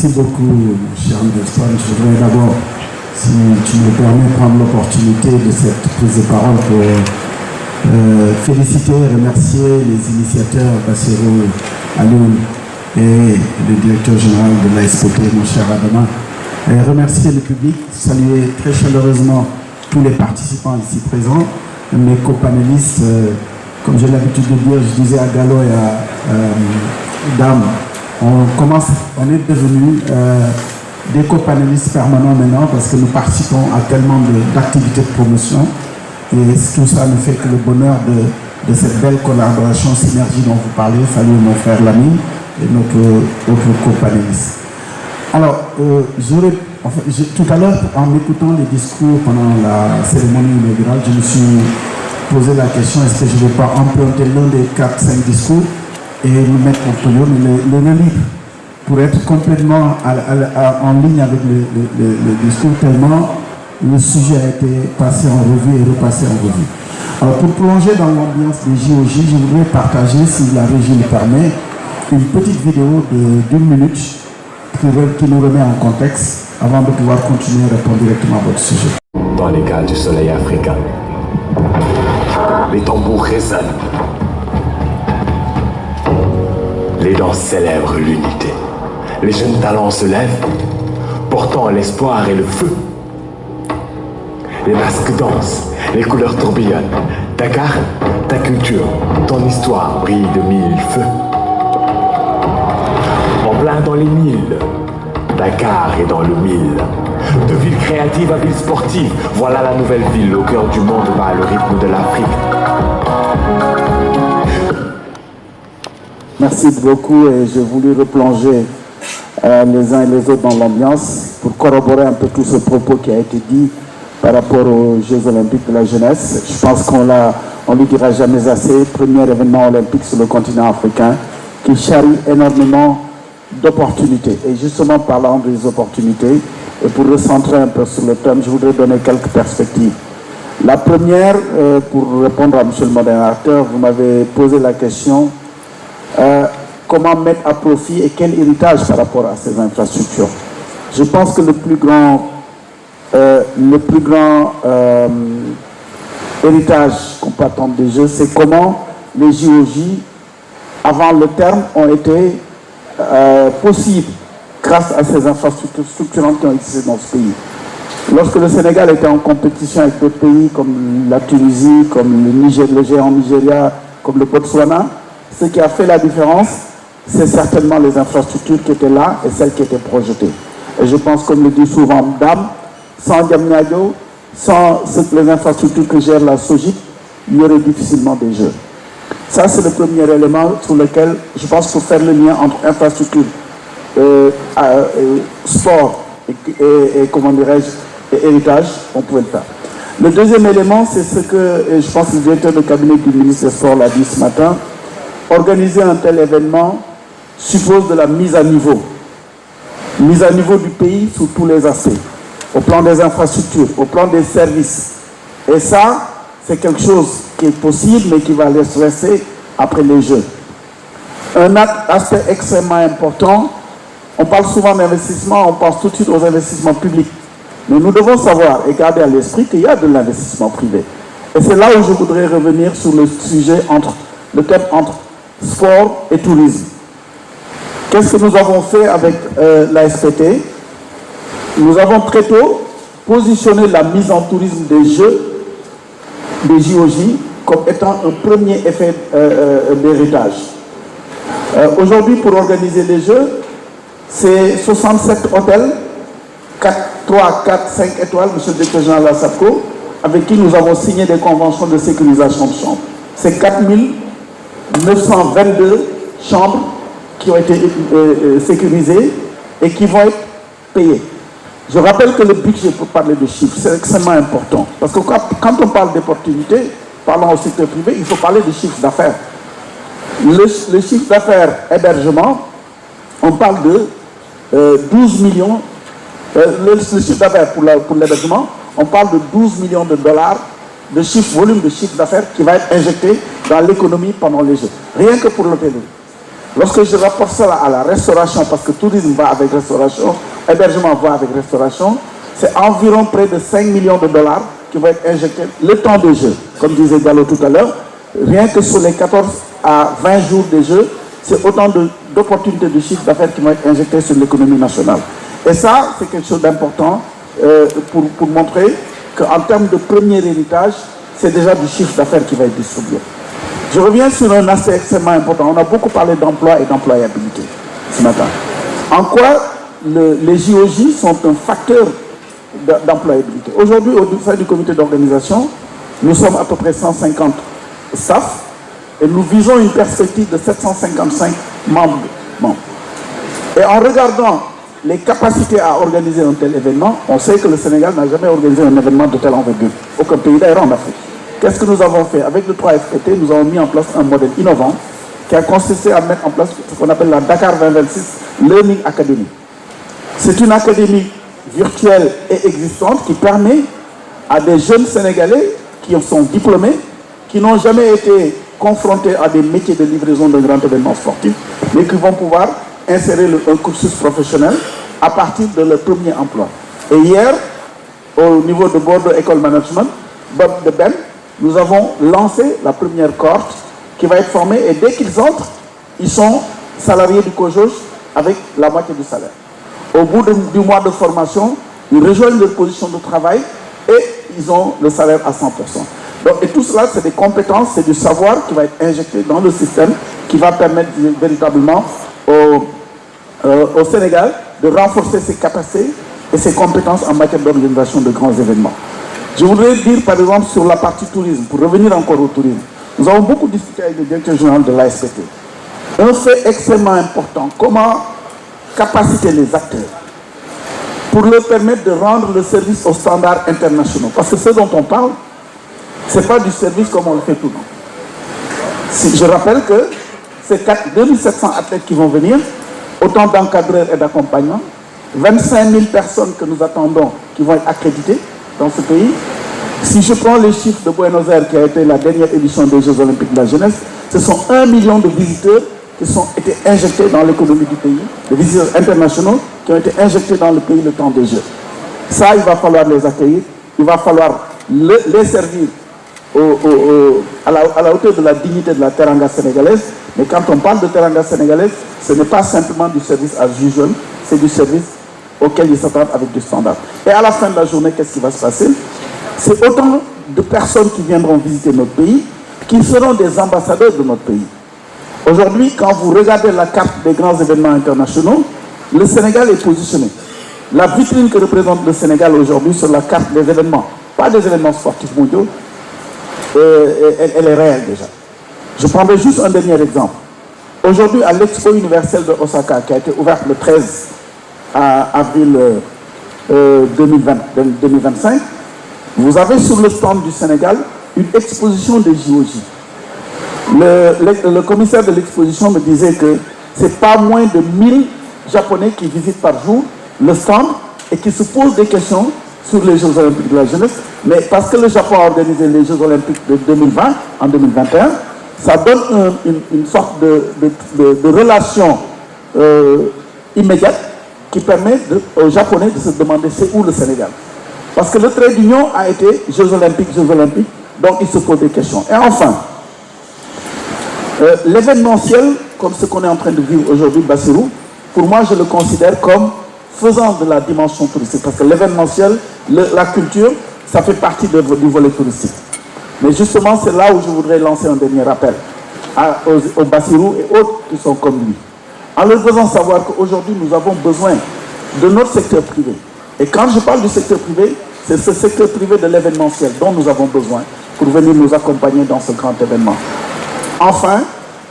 Merci beaucoup, cher Anderson. Je voudrais d'abord, si tu me permets, prendre l'opportunité de cette prise de parole pour féliciter et remercier les initiateurs, Bassirou Alioune et le directeur général de l'ASPT, mon cher Adama, et remercier le public, saluer très chaleureusement tous les participants ici présents, mes copanélistes, comme j'ai l'habitude de dire, je disais à Gallo et à Dame, on est devenus des copanélistes permanents maintenant parce que nous participons à tellement d'activités de promotion et tout ça ne fait que le bonheur de cette belle collaboration, synergie dont vous parlez. Salut mon frère Lamy et notre copanéliste. Alors, tout à l'heure, en écoutant les discours pendant la cérémonie inaugurale, je me suis posé la question, est-ce que je ne vais pas emprunter l'un des 4-5 discours et le mettre au podium et le relire pour être complètement en ligne avec le discours, tellement le sujet a été passé en revue et repassé en revue. Alors pour plonger dans l'ambiance des JOJ, je voudrais partager, si la régie le permet, une petite vidéo d'1 minute qui nous remet en contexte avant de pouvoir continuer à répondre directement à votre sujet. Dans les gales du soleil africain, les tambours résonnent. Les danses célèbrent l'unité. Les jeunes talents se lèvent, portant l'espoir et le feu. Les masques dansent, les couleurs tourbillonnent. Dakar, ta culture, ton histoire brille de 1000 feux. En plein dans les 1000, Dakar est dans le 1000. De ville créative à ville sportive, voilà la nouvelle ville au cœur du monde bat le rythme de l'Afrique. Merci beaucoup et j'ai voulu replonger les uns et les autres dans l'ambiance pour corroborer un peu tout ce propos qui a été dit par rapport aux Jeux Olympiques de la jeunesse. Je pense qu'on ne lui dira jamais assez, premier événement olympique sur le continent africain qui charrie énormément d'opportunités. Et justement parlant des opportunités, et pour recentrer un peu sur le thème, je voudrais donner quelques perspectives. La première, pour répondre à monsieur le modérateur, vous m'avez posé la question comment mettre à profit et quel héritage par rapport à ces infrastructures. Je pense que le plus grand héritage qu'on peut attendre des Jeux, c'est comment les JOJ, avant le terme, ont été possibles grâce à ces infrastructures structurantes qui ont existé dans ce pays. Lorsque le Sénégal était en compétition avec d'autres pays comme la Tunisie, comme le géant Nigeria, comme le Botswana, ce qui a fait la différence, c'est certainement les infrastructures qui étaient là et celles qui étaient projetées. Et je pense, comme le dit souvent Dame, sans Diamniadio, sans les infrastructures que gère la SOGIP, il y aurait difficilement des Jeux. Ça, c'est le premier élément sur lequel je pense qu'il faut faire le lien entre infrastructure, sport et comment dirais-je, et héritage, on pouvait le faire. Le deuxième élément, c'est ce que je pense que le directeur de cabinet du ministre des Sports l'a dit ce matin. Organiser un tel événement suppose de la mise à niveau. Mise à niveau du pays sous tous les aspects. Au plan des infrastructures, au plan des services. Et ça, c'est quelque chose qui est possible, mais qui va rester après les Jeux. Un aspect extrêmement important, on parle souvent d'investissement, on pense tout de suite aux investissements publics. Mais nous devons savoir et garder à l'esprit qu'il y a de l'investissement privé. Et c'est là où je voudrais revenir sur le sujet le thème entre sport et tourisme. Qu'est-ce que nous avons fait avec la SPT? Nous avons très tôt positionné la mise en tourisme des Jeux, des JOJ, comme étant un premier effet d'héritage. Aujourd'hui, pour organiser les Jeux, c'est 67 hôtels, 3, 4, 5 étoiles, monsieur le directeur général de la SAPCO, avec qui nous avons signé des conventions de sécurisation de chambres. C'est 4922 chambres qui ont été sécurisées et qui vont être payées. Je rappelle que le budget, pour parler de chiffres, c'est extrêmement important. Parce que quand on parle d'opportunités, parlant au secteur privé, il faut parler de chiffre d'affaires. Le chiffre d'affaires hébergement, on parle de 12 millions. Le chiffre d'affaires pour l'hébergement, on parle de 12 millions de dollars de volume de chiffre d'affaires qui va être injecté dans l'économie pendant les Jeux. Rien que pour l'hôtellerie. Lorsque je rapporte cela à la restauration, parce que tourisme va avec restauration, hébergement va avec restauration, c'est environ près de 5 millions de dollars qui vont être injectés le temps de jeu. Comme disait Gallo tout à l'heure, rien que sur les 14 à 20 jours de jeu, c'est autant d'opportunités de chiffre d'affaires qui vont être injectées sur l'économie nationale. Et ça, c'est quelque chose d'important pour montrer qu'en termes de premier héritage, c'est déjà du chiffre d'affaires qui va être distribué. Je reviens sur un aspect extrêmement important. On a beaucoup parlé d'emploi et d'employabilité ce matin. En quoi les JOJ sont un facteur d'employabilité. Aujourd'hui, au sein du comité d'organisation, nous sommes à peu près 150 staff et nous visons une perspective de 755 membres. Et en regardant les capacités à organiser un tel événement, on sait que le Sénégal n'a jamais organisé un événement de telle envergure. Aucun pays d'ailleurs en Afrique. Qu'est-ce que nous avons fait? Avec le 3FPT, nous avons mis en place un modèle innovant qui a consisté à mettre en place ce qu'on appelle la Dakar 2026 Learning Academy. C'est une académie virtuelle et existante qui permet à des jeunes Sénégalais qui sont diplômés, qui n'ont jamais été confrontés à des métiers de livraison d'un grand événement sportif, mais qui vont pouvoir insérer un cursus professionnel à partir de leur premier emploi. Et hier, au niveau de Bordeaux École Management, Bob de Ben, nous avons lancé la première cohorte qui va être formée et dès qu'ils entrent, ils sont salariés du COJOJ avec la moitié du salaire. Au bout du mois de formation, ils rejoignent leur position de travail et ils ont le salaire à 100%. Donc, et tout cela, c'est des compétences, c'est du savoir qui va être injecté dans le système qui va permettre véritablement au Sénégal de renforcer ses capacités et ses compétences en matière d'organisation de grands événements. Je voudrais dire, par exemple, sur la partie tourisme, pour revenir encore au tourisme, nous avons beaucoup discuté avec le directeur général de l'ASPT. Un fait extrêmement important, comment capaciter les acteurs pour leur permettre de rendre le service aux standards internationaux. Parce que ce dont on parle, ce n'est pas du service comme on le fait tout le temps. Je rappelle que c'est 2700 athlètes qui vont venir, autant d'encadreurs et d'accompagnants, 25 000 personnes que nous attendons qui vont être accréditées dans ce pays. Si je prends les chiffres de Buenos Aires, qui a été la dernière édition des Jeux Olympiques de la jeunesse, ce sont 1 million de visiteurs qui ont été injectés dans l'économie du pays, des visiteurs internationaux qui ont été injectés dans le pays le temps des Jeux. Ça, il va falloir les accueillir, il va falloir les servir à la hauteur de la dignité de la teranga sénégalaise. Mais quand on parle de teranga sénégalaise, ce n'est pas simplement du service as usual, c'est du service auquel ils s'attendent avec du standard. Et à la fin de la journée, qu'est-ce qui va se passer? C'est autant de personnes qui viendront visiter notre pays, qui seront des ambassadeurs de notre pays. Aujourd'hui, quand vous regardez la carte des grands événements internationaux, le Sénégal est positionné. La vitrine que représente le Sénégal aujourd'hui sur la carte des événements, pas des événements sportifs mondiaux, elle est réelle déjà. Je prendrai juste un dernier exemple. Aujourd'hui, à l'Expo universelle de Osaka, qui a été ouverte le 13 avril 2025, vous avez sur le stand du Sénégal une exposition des JOJ. Le commissaire de l'exposition me disait que c'est pas moins de 1000 Japonais qui visitent par jour le stand et qui se posent des questions sur les Jeux Olympiques de la jeunesse. Mais parce que le Japon a organisé les Jeux Olympiques de 2020, en 2021, ça donne une sorte de relation immédiate qui permet aux Japonais de se demander c'est où le Sénégal. Parce que le trait d'union a été Jeux Olympiques, donc ils se posent des questions. Et enfin, l'événementiel, comme ce qu'on est en train de vivre aujourd'hui, Bassirou, pour moi je le considère comme faisant de la dimension touristique. Parce que l'événementiel, la culture, ça fait partie du volet touristique. Mais justement, c'est là où je voudrais lancer un dernier rappel aux Bassirou et autres qui sont comme lui. En leur faisant savoir qu'aujourd'hui, nous avons besoin de notre secteur privé. Et quand je parle du secteur privé, c'est ce secteur privé de l'événementiel dont nous avons besoin pour venir nous accompagner dans ce grand événement. Enfin,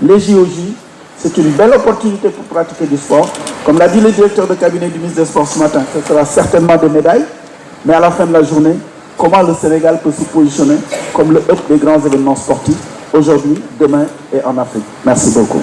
les JOJ, c'est une belle opportunité pour pratiquer du sport. Comme l'a dit le directeur de cabinet du ministre des Sports ce matin, ce sera certainement des médailles, mais à la fin de la journée, comment le Sénégal peut se positionner comme le hub des grands événements sportifs aujourd'hui, demain et en Afrique. Merci beaucoup.